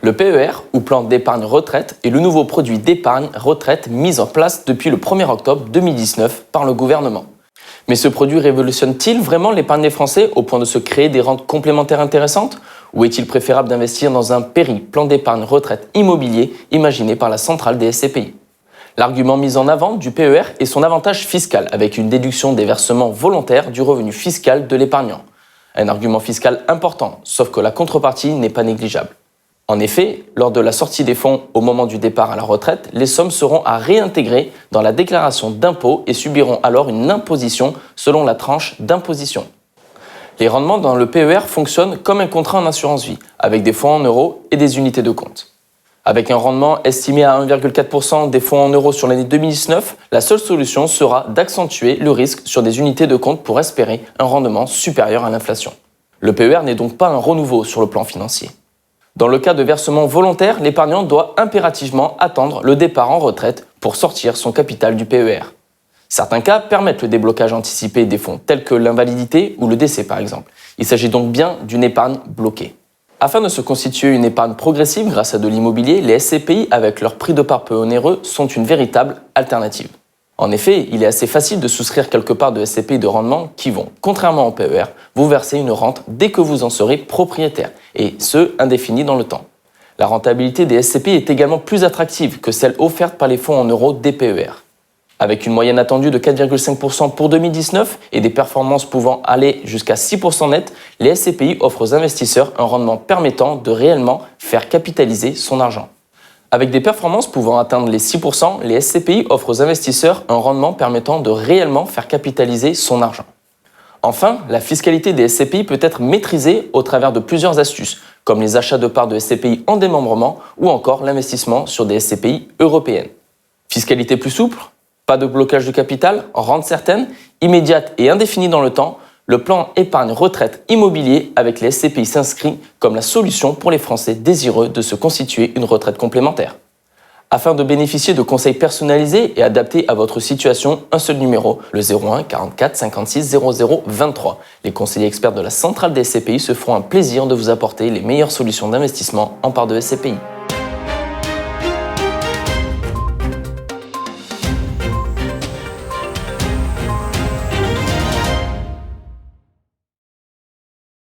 Le PER, ou plan d'épargne retraite, est le nouveau produit d'épargne retraite mis en place depuis le 1er octobre 2019 par le gouvernement. Mais ce produit révolutionne-t-il vraiment l'épargne des Français au point de se créer des rentes complémentaires intéressantes? Ou est-il préférable d'investir dans un plan d'épargne retraite immobilier imaginé par la centrale des SCPI? L'argument mis en avant du PER est son avantage fiscal, avec une déduction des versements volontaires du revenu fiscal de l'épargnant. Un argument fiscal important, sauf que la contrepartie n'est pas négligeable. En effet, lors de la sortie des fonds au moment du départ à la retraite, les sommes seront à réintégrer dans la déclaration d'impôt et subiront alors une imposition selon la tranche d'imposition. Les rendements dans le PER fonctionnent comme un contrat en assurance vie, avec des fonds en euros et des unités de compte. Avec un rendement estimé à 1,4% des fonds en euros sur l'année 2019, la seule solution sera d'accentuer le risque sur des unités de compte pour espérer un rendement supérieur à l'inflation. Le PER n'est donc pas un renouveau sur le plan financier. Dans le cas de versement volontaire, l'épargnant doit impérativement attendre le départ en retraite pour sortir son capital du PER. Certains cas permettent le déblocage anticipé des fonds, tels que l'invalidité ou le décès par exemple. Il s'agit donc bien d'une épargne bloquée. Afin de se constituer une épargne progressive grâce à de l'immobilier, les SCPI avec leur prix de part peu onéreux sont une véritable alternative. En effet, il est assez facile de souscrire quelque part de SCPI de rendement qui vont, contrairement au PER, vous verser une rente dès que vous en serez propriétaire, et ce, indéfini dans le temps. La rentabilité des SCPI est également plus attractive que celle offerte par les fonds en euros des PER. Avec une moyenne attendue de 4,5% pour 2019 et des performances pouvant aller jusqu'à 6% net, les SCPI offrent aux investisseurs un rendement permettant de réellement faire capitaliser son argent. Avec des performances pouvant atteindre les 6%, les SCPI offrent aux investisseurs un rendement permettant de réellement faire capitaliser son argent. Enfin, la fiscalité des SCPI peut être maîtrisée au travers de plusieurs astuces, comme les achats de parts de SCPI en démembrement ou encore l'investissement sur des SCPI européennes. Fiscalité plus souple, pas de blocage de capital, rente certaine, immédiate et indéfinie dans le temps, le plan épargne retraite immobilier avec les SCPI s'inscrit comme la solution pour les Français désireux de se constituer une retraite complémentaire. Afin de bénéficier de conseils personnalisés et adaptés à votre situation, un seul numéro, le 01 44 56 00 23. Les conseillers experts de la centrale des SCPI se feront un plaisir de vous apporter les meilleures solutions d'investissement en part de SCPI.